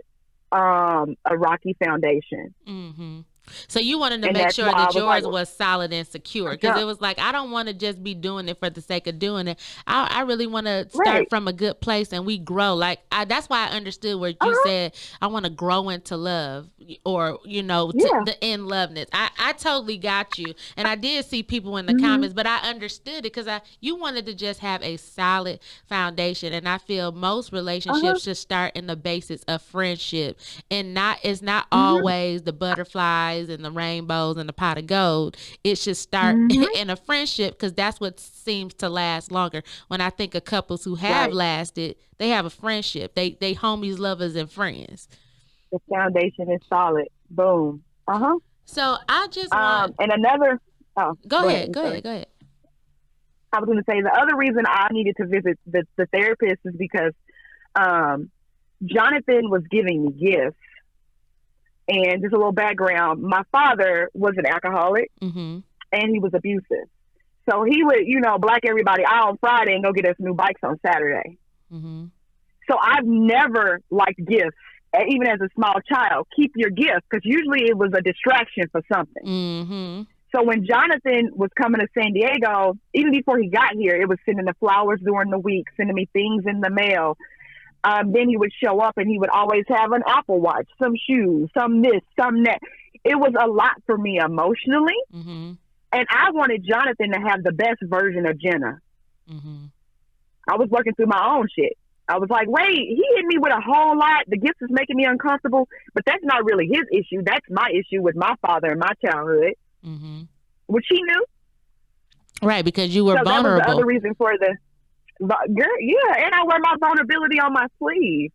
a rocky foundation. So you wanted to make sure that yours was solid and secure, because it was like, I don't want to just be doing it for the sake of doing it. I really want to start from a good place and we grow. Like that's why I understood where you said I want to grow into love, or the in loveness. I totally got you, and I did see people in the comments, but I understood it because you wanted to just have a solid foundation, and I feel most relationships should start in the basis of friendship, and it's not always the butterflies and the rainbows and the pot of gold. It should start in a friendship, because that's what seems to last longer. When I think of couples who have lasted, they have a friendship. They homies, lovers, and friends. The foundation is solid. Boom. So I just want... and another... Go ahead. I was going to say the other reason I needed to visit the therapist is because Jonathan was giving me gifts. And just a little background, my father was an alcoholic and he was abusive. So he would, black everybody out on Friday and go get us new bikes on Saturday. So I've never liked gifts, even as a small child. Keep your gift, because usually it was a distraction for something. So when Jonathan was coming to San Diego, even before he got here, it was sending the flowers during the week, sending me things in the mail. Then he would show up and he would always have an Apple Watch, some shoes, some this, some that. It was a lot for me emotionally. And I wanted Jonathan to have the best version of Jenna. I was working through my own shit. I was like, wait, he hit me with a whole lot. The gift is making me uncomfortable. But that's not really his issue. That's my issue with my father and my childhood, which he knew. Right, because you were vulnerable. That was the other reason for the... and I wear my vulnerability on my sleeve.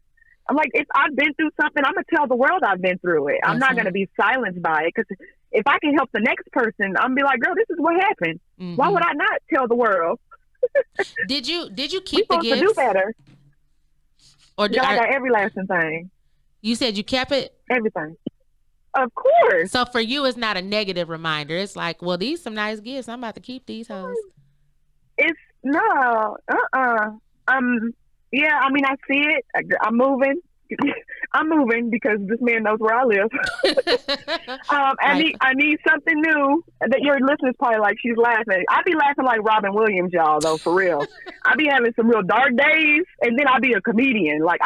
I'm like, if I've been through something, I'm gonna tell the world I've been through it. I'm not gonna be silenced by it, because if I can help the next person, I'm gonna be like, girl, this is what happened. Why would I not tell the world? Did you keep the gifts? To do better. Or I got every last thing. You said you kept it? Everything. Of course. So for you, it's not a negative reminder. It's like, well, these some nice gifts. I'm about to keep these hoes. It's no, yeah, I mean, I see it. I'm moving. I'm moving because this man knows where I live. I need something new. That your listeners probably like, she's laughing. I be laughing like Robin Williams, y'all, though, for real. I be having some real dark days, and then I be a comedian. Like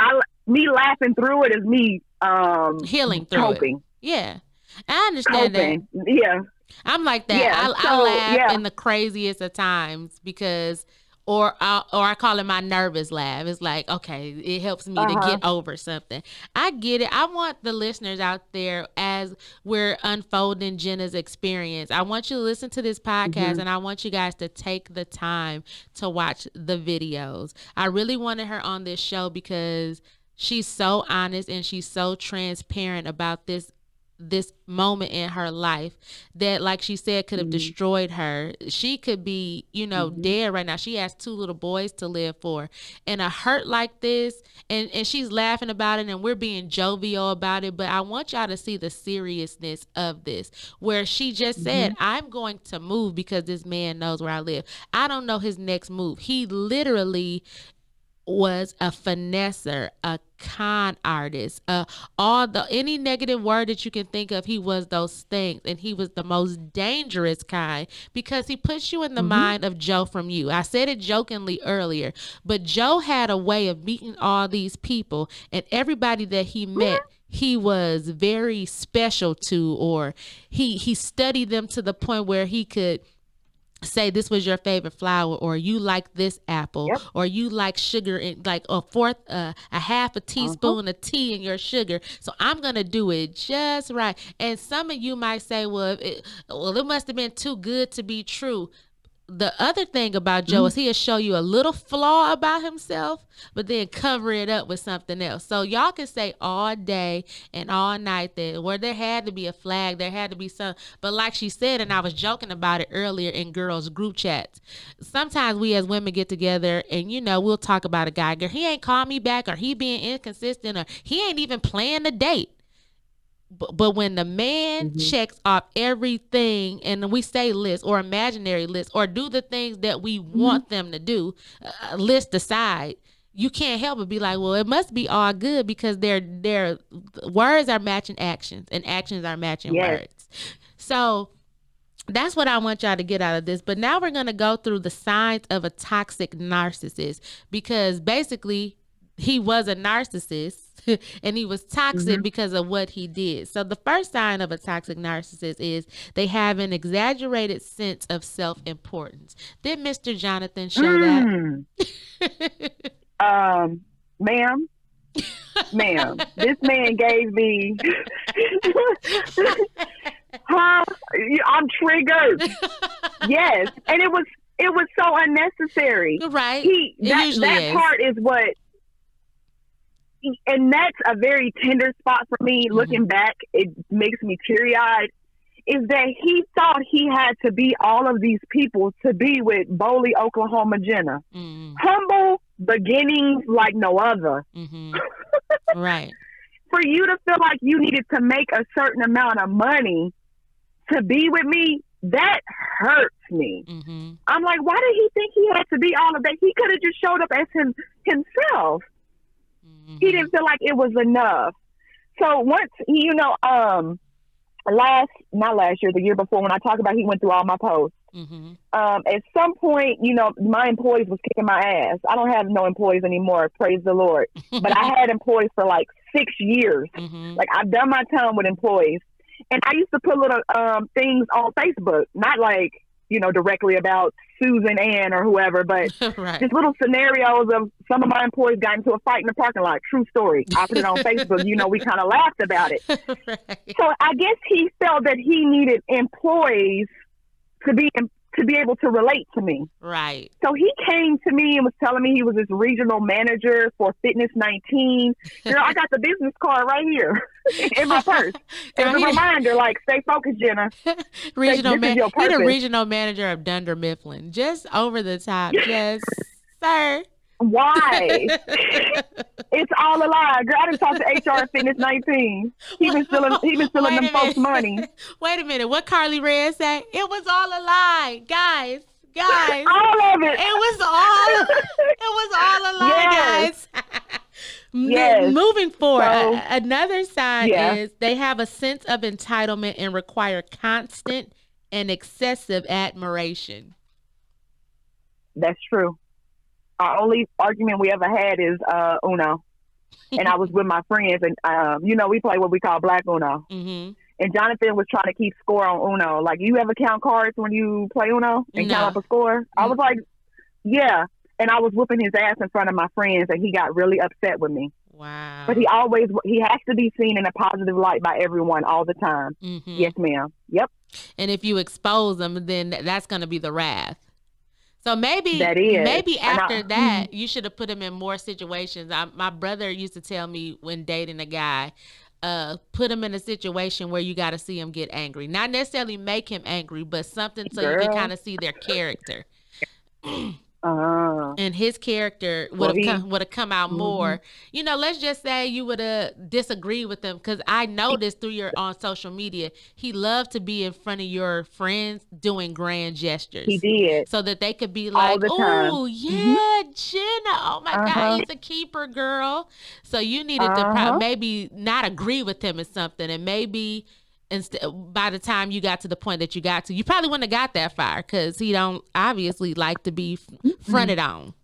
me laughing through it is me healing through coping. It. Yeah, I understand that. Yeah, I'm like that. Yeah, I laugh in the craziest of times, because or I call it my nervous laugh. It's like, okay, it helps me to get over something. I get it. I want the listeners out there, as we're unfolding Jenna's experience, I want you to listen to this podcast, and I want you guys to take the time to watch the videos. I really wanted her on this show because she's so honest and she's so transparent about this moment in her life that, like she said, could have destroyed her. She could be, dead right now. She has 2 little boys to live for. And a hurt like this, and she's laughing about it, and we're being jovial about it, but I want y'all to see the seriousness of this, where she just said, I'm going to move because this man knows where I live. I don't know his next move. He literally was a finesser, a con artist, any negative word that you can think of, he was those things, and he was the most dangerous kind because he puts you in the mind of Joe from You. I said it jokingly earlier, but Joe had a way of meeting all these people, and everybody that he met, he was very special to, or he studied them to the point where he could say this was your favorite flower, or you like this apple, or you like sugar in like a half a teaspoon of tea in your sugar. So I'm going to do it just right. And some of you might say, well, it must have been too good to be true. The other thing about Joe is he'll show you a little flaw about himself, but then cover it up with something else. So y'all can say all day and all night that where there had to be a flag, there had to be some. But like she said, and I was joking about it earlier in girls' group chats, sometimes we as women get together and, we'll talk about a guy. Girl, he ain't called me back, or he being inconsistent, or he ain't even playing a date. But when the man checks off everything, and we say list or imaginary list, or do the things that we want them to do, list aside, you can't help but be like, well, it must be all good because their words are matching actions, and actions are matching words. So that's what I want y'all to get out of this. But now we're going to go through the signs of a toxic narcissist, because basically he was a narcissist and he was toxic because of what he did. So the first sign of a toxic narcissist is they have an exaggerated sense of self-importance. Did Mr. Jonathan show that? Ma'am, this man gave me, I'm triggered. Yes. And it was so unnecessary. Right. That part is what, and that's a very tender spot for me. Looking back, it makes me teary-eyed, is that he thought he had to be all of these people to be with Boley, Oklahoma Jenna. Humble beginnings like no other. Right. For you to feel like you needed to make a certain amount of money to be with me, that hurts me. I'm like, why did he think he had to be all of that? He could have just showed up as himself. He didn't feel like it was enough. So once, not last year, the year before, when I talk about he went through all my posts, at some point, my employees was kicking my ass. I don't have no employees anymore, praise the Lord. But I had employees for like 6 years. Like, I've done my time with employees. And I used to put little things on Facebook, not like, directly about Susan Ann or whoever, but just little scenarios of some of my employees got into a fight in the parking lot. True story. I put it on Facebook. We kind of laughed about it. So I guess he felt that he needed employees to be able to relate to me. Right. So he came to me and was telling me he was this regional manager for Fitness 19. Girl, I got the business card right here in my purse. As a reminder, like, stay focused, Jenna. Regional manager of Dunder Mifflin. Just over the top. Yes, sir. Why? It's all a lie. Girl, I done talked to HR at Fitness 19. He been stealing them folks' money. Wait a minute. What Carly Red say? It was all a lie. Guys. All of it. It was all a lie, yes. guys. Yes. Moving forward, another sign is they have a sense of entitlement and require constant and excessive admiration. That's true. Our only argument we ever had is Uno. And I was with my friends, and we play what we call Black Uno. And Jonathan was trying to keep score on Uno. Like, you ever count cards when you play Uno and count up a score? I was like, yeah. and I was whooping his ass in front of my friends, and he got really upset with me. Wow. But he has to be seen in a positive light by everyone all the time. Mm-hmm. Yes, ma'am. Yep. And if you expose them, then that's going to be the wrath. So maybe after that, you should have put him in more situations. My brother used to tell me when dating a guy, put him in a situation where you got to see him get angry. Not necessarily make him angry, but something so you can kind of see their character. And his character would have come out more. You know, let's just say you would have disagreed with him, because I noticed through on social media, he loved to be in front of your friends doing grand gestures. He did. So that they could be like, oh, yeah, Jenna, oh my God, he's a keeper, girl. So you needed to maybe not agree with him or something, and maybe by the time you got to the point that you got to, you probably wouldn't have got that far, because he don't obviously like to be fronted on.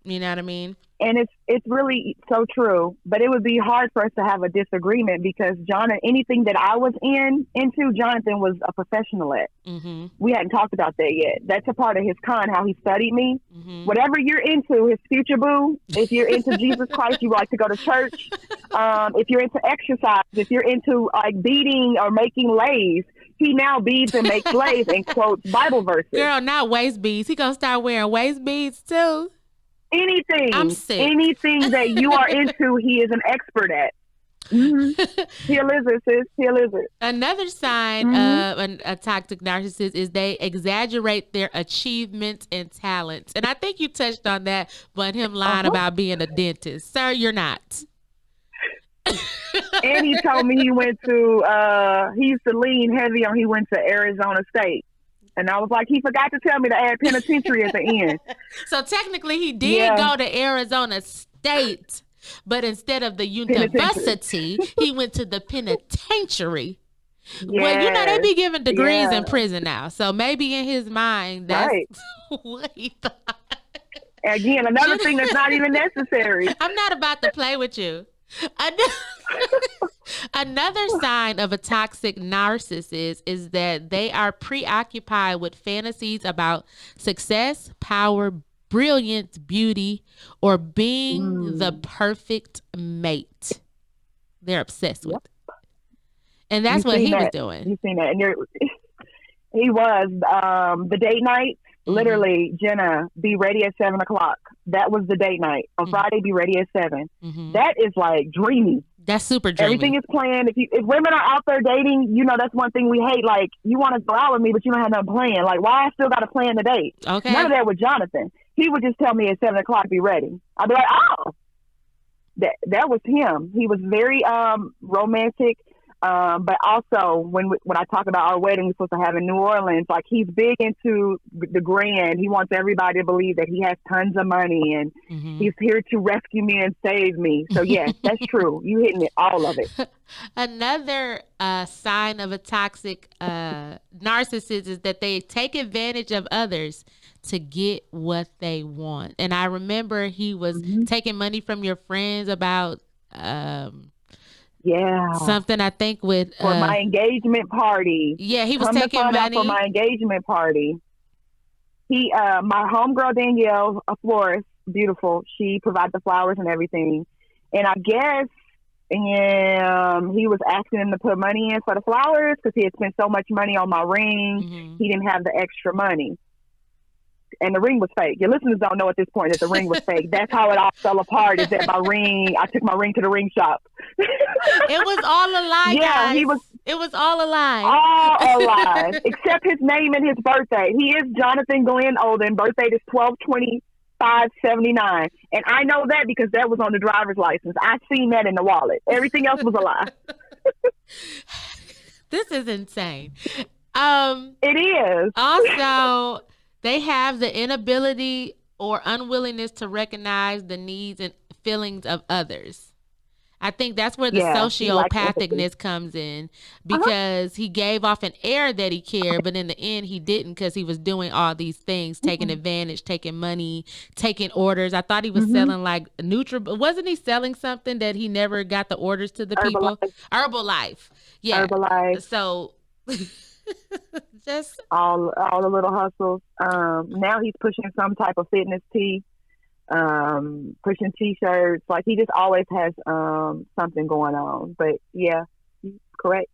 You know what I mean? And it's really so true. But it would be hard for us to have a disagreement, because anything that I was into, Jonathan was a professional at. Mm-hmm. We hadn't talked about that yet. That's a part of his con, how he studied me. Mm-hmm. Whatever you're into, his future boo, if you're into Jesus Christ, you like to go to church. If you're into exercise, if you're into like beading or making lace, he now beads and makes lace and quotes Bible verses. Girl, not waist beads. He gonna start wearing waist beads too. Anything, I'm sick. Anything that you are into, he is an expert at. Mm-hmm. He'll listen, sis. He'll listen. Another sign of a toxic narcissist is they exaggerate their achievements and talents. And I think you touched on that, but him lying about being a dentist. Sir, you're not. And he told me he used to lean heavy on, he went to Arizona State. And I was like, he forgot to tell me to add penitentiary at the end. So technically he did go to Arizona State, but instead of the university, he went to the penitentiary. Yes. Well, you know, they be giving degrees in prison now. So maybe in his mind, that's what he thought. Again, another thing that's not even necessary. I'm not about to play with you. Another sign of a toxic narcissist is that they are preoccupied with fantasies about success, power, brilliance, beauty, or being the perfect mate. They're obsessed with it. And that's what he was doing. You've seen that. And he was the date night. Literally, Jenna, be ready at 7:00. That was the date night. On Friday, be ready at 7. That is like dreamy. That's super dreamy. Everything is planned. If women are out there dating, you know, that's one thing we hate. Like, you want to go out with me, but you don't have nothing planned. Like, why I still got to plan the date? Okay. None of that with Jonathan. He would just tell me at 7:00, be ready. I'd be like, oh, that was him. He was very romantic. But also when I talk about our wedding we're supposed to have in New Orleans, like, he's big into the grand. He wants everybody to believe that he has tons of money and he's here to rescue me and save me. So yes, that's true. You hitting it, all of it. Another sign of a toxic narcissist is that they take advantage of others to get what they want. And I remember he was taking money from your friends about something, I think, with for my engagement party. Yeah, he was taking money for my engagement party. He, my homegirl Danielle, a florist, beautiful. She provided the flowers and everything. And I guess he was asking him to put money in for the flowers because he had spent so much money on my ring. He didn't have the extra money. And the ring was fake. Your listeners don't know at this point that the ring was fake. That's how it all fell apart, is that I took my ring to the ring shop. It was all a lie, guys. It was all a lie. All a lie. Except his name and his birthday. He is Jonathan Glenn Olden. Birthday is 12/25/79. And I know that because that was on the driver's license. I seen that in the wallet. Everything else was a lie. This is insane. It is. Also, they have the inability or unwillingness to recognize the needs and feelings of others. I think that's where the sociopathicness comes in, because he gave off an air that he cared, but in the end he didn't, because he was doing all these things, taking advantage, taking money, taking orders. I thought he was selling like wasn't he selling something that he never got the orders to the people? Herbalife. Yeah. Herbalife. So Just all the little hustles. Now he's pushing some type of fitness tee, pushing t-shirts. Like he just always has something going on. But yeah, he's correct.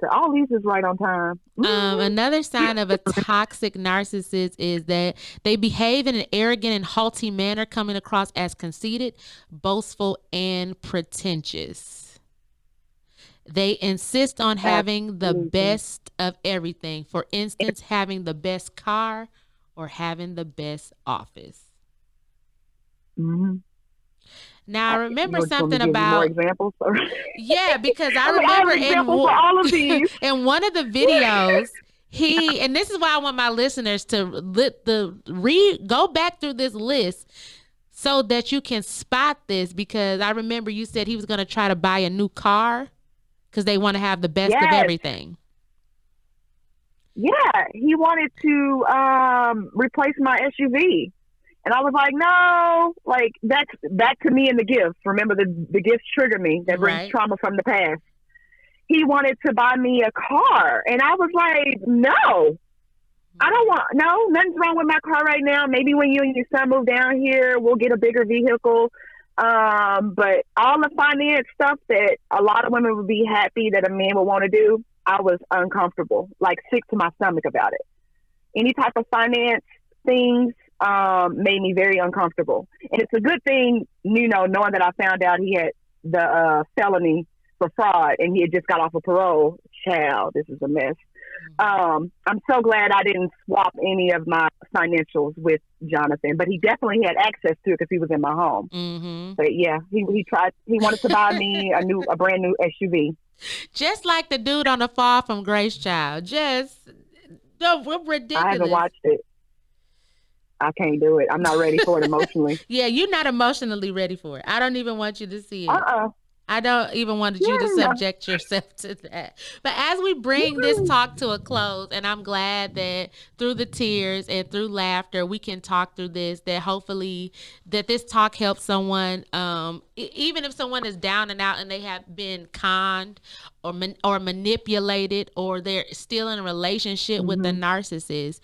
So all these is right on time. Another sign of a toxic narcissist is that they behave in an arrogant and haughty manner, coming across as conceited, boastful, and pretentious. They insist on having the best of everything. For instance, having the best car or having the best office. Mm-hmm. Now, I remember something more about examples. yeah, because I Like, remember examples for all of these. in one of the videos, and this is why I want my listeners to go back through this list so that you can spot this, because I remember you said he was going to try to buy a new car because they want to have the best of everything. Yeah, he wanted to replace my SUV. And I was like, no, like that's back to me and the gifts. Remember, the gifts trigger me. That brings trauma from the past. He wanted to buy me a car. And I was like, no, I don't want, nothing's wrong with my car right now. Maybe when you and your son move down here, we'll get a bigger vehicle. But all the finance stuff that a lot of women would be happy that a man would want to do, I was uncomfortable, like sick to my stomach about it. Any type of finance things made me very uncomfortable. And it's a good thing, knowing that I found out he had the felony for fraud and he had just got off of parole. Child, this is a mess. I'm so glad I didn't swap any of my financials with Jonathan, but he definitely had access to it because he was in my home. Mm-hmm. But yeah, he wanted to buy me a brand new SUV. Just like the dude on the Fall from Grace Child. Just ridiculous. I haven't watched it. I can't do it. I'm not ready for it emotionally. Yeah, you're not emotionally ready for it. I don't even want you to see it. I don't even want you to subject yourself to that. But as we bring this talk to a close, and I'm glad that through the tears and through laughter, we can talk through this, that hopefully that this talk helps someone, even if someone is down and out and they have been conned or manipulated, or they're still in a relationship with a narcissist.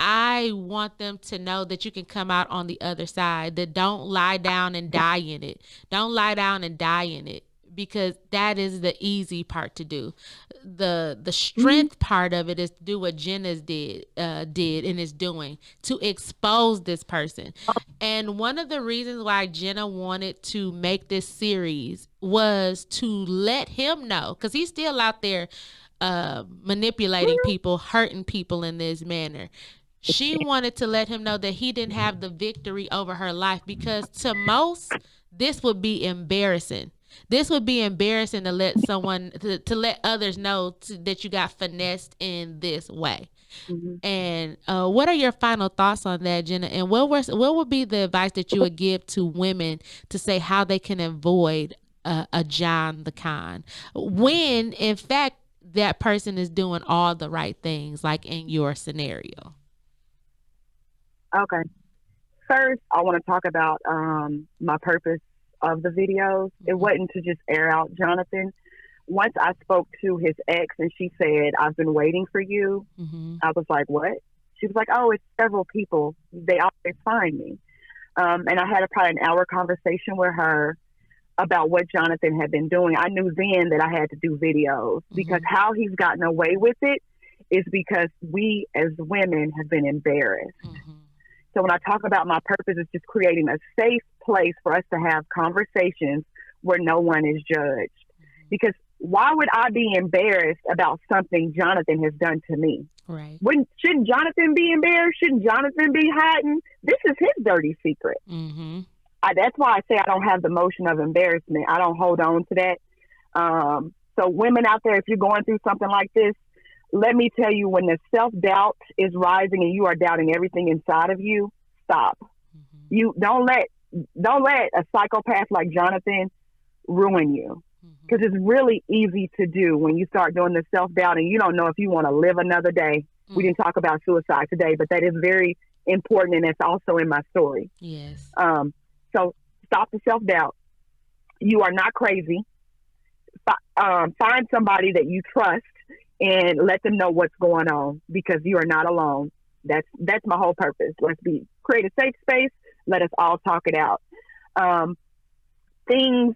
I want them to know that you can come out on the other side, that don't lie down and die in it. Don't lie down and die in it, because that is the easy part to do. The strength part of it is to do what Jenna's did and is doing, to expose this person. And one of the reasons why Jenna wanted to make this series was to let him know, because he's still out there manipulating people, hurting people in this manner. She wanted to let him know that he didn't have the victory over her life, because to most, this would be embarrassing. This would be embarrassing to let someone, to let others know that you got finessed in this way. Mm-hmm. And what are your final thoughts on that, Jenna? And what would be the advice that you would give to women to say how they can avoid a jonthecon when, in fact, that person is doing all the right things, like in your scenario? Okay. First, I want to talk about my purpose of the videos. It wasn't to just air out Jonathan. Once I spoke to his ex and she said, "I've been waiting for you," I was like, "What?" She was like, "Oh, it's several people. They always find me." And I had probably an hour conversation with her about what Jonathan had been doing. I knew then that I had to do videos, because how he's gotten away with it is because we as women have been embarrassed. So when I talk about my purpose, it's just creating a safe place for us to have conversations where no one is judged. Because why would I be embarrassed about something Jonathan has done to me? Right. Shouldn't Jonathan be embarrassed? Shouldn't Jonathan be hiding? This is his dirty secret. That's why I say I don't have the motion of embarrassment. I don't hold on to that. So women out there, if you're going through something like this, let me tell you, when the self-doubt is rising and you are doubting everything inside of you, stop. You don't let a psychopath like Jonathan ruin you, because it's really easy to do when you start doing the self-doubt and you don't know if you want to live another day. We didn't talk about suicide today, but that is very important, and it's also in my story. Yes. So stop the self-doubt. You are not crazy. Find somebody that you trust and let them know what's going on, because you are not alone. That's my whole purpose. Create a safe space. Let us all talk it out. Things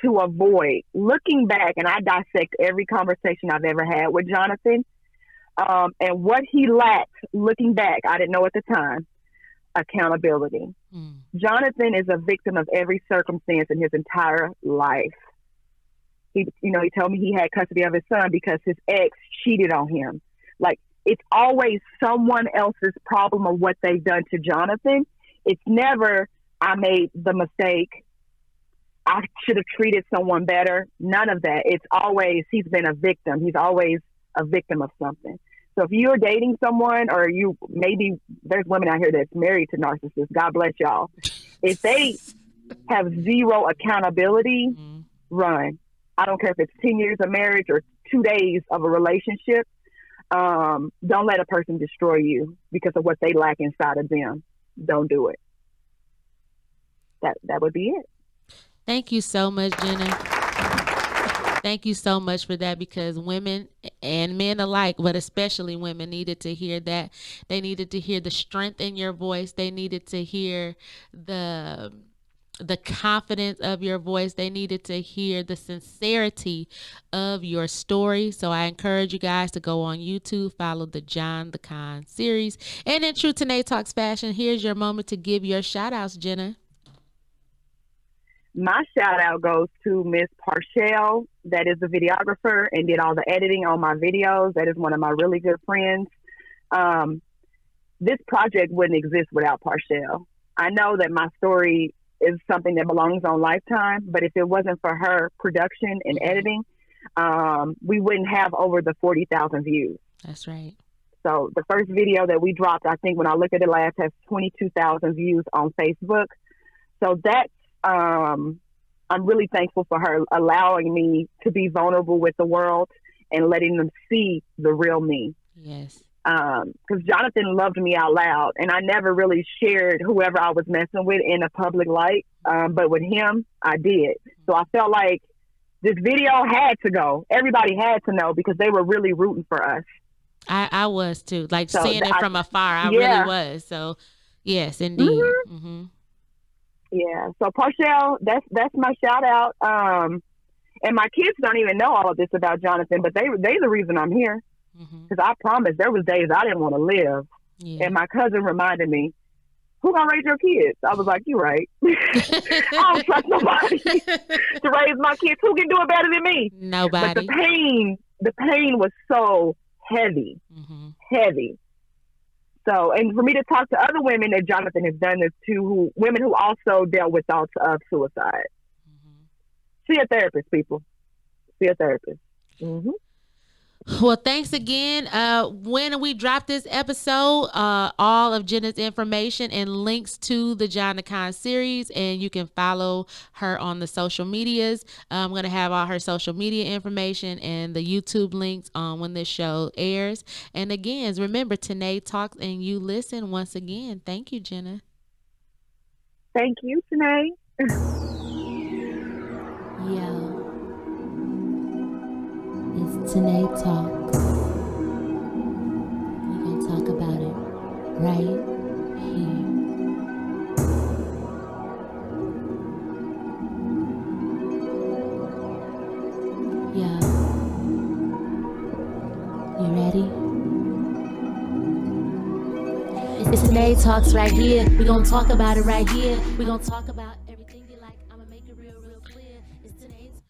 to avoid. Looking back, and I dissect every conversation I've ever had with Jonathan, and what he lacked. Looking back, I didn't know at the time. Accountability. Jonathan is a victim of every circumstance in his entire life. He told me he had custody of his son because his ex cheated on him. Like, it's always someone else's problem of what they've done to Jonathan. It's never, I made the mistake, I should have treated someone better. None of that. It's always, he's been a victim. He's always a victim of something. So if you're dating someone, or maybe there's women out here that's married to narcissists, God bless y'all. If they have zero accountability, run. I don't care if it's 10 years of marriage or 2 days of a relationship. Don't let a person destroy you because of what they lack inside of them. Don't do it. That would be it. Thank you so much, Jenna. Thank you so much for that, because women and men alike, but especially women, needed to hear that. They needed to hear the strength in your voice. They needed to hear the confidence of your voice. They needed to hear the sincerity of your story. So I encourage you guys to go on YouTube, follow the jonthecon series. And in true Tanae Talks fashion, here's your moment to give your shout outs, Jenna. My shout out goes to Miss Parshell, that is the videographer and did all the editing on my videos. That is one of my really good friends. This project wouldn't exist without Parshell. I know that my story is something that belongs on Lifetime, but if it wasn't for her production and editing, we wouldn't have over the 40,000 views. That's right. So the first video that we dropped, I think when I look at it last, has 22,000 views on Facebook. So that's, I'm really thankful for her allowing me to be vulnerable with the world and letting them see the real me. Yes. Because Jonathan loved me out loud, and I never really shared whoever I was messing with in a public light. But with him, I did. So I felt like this video had to go. Everybody had to know, because they were really rooting for us. I was too. Like, so seeing it from afar, I really was. So yes, indeed. Mm-hmm. Mm-hmm. Yeah. So Parshell, that's my shout out. And my kids don't even know all of this about Jonathan, but they the reason I'm here. Because I promise there was days I didn't want to live. Yeah. And my cousin reminded me, who gonna raise your kids? I was like, you're right. I don't trust nobody to raise my kids. Who can do it better than me? Nobody. But the pain was so heavy. Heavy. So, and for me to talk to other women that Jonathan has done this to, women who also dealt with thoughts of suicide. See a therapist, people. See a therapist. Well, thanks again. When we drop this episode, all of Jenna's information and links to the jonthecon series, and you can follow her on the social medias. I'm going to have all her social media information and the YouTube links on when this show airs. And again, remember, Tanae talks and you listen. Once again, thank you, Jenna. Thank you, Tanae. Yo. It's Tanae Talks. We're going to talk about it right here. Yeah. You ready? It's Tanae Talks right here. We're going to talk about it right here. We're going to talk about everything you like. I'm going to make it real clear. It's Tanae's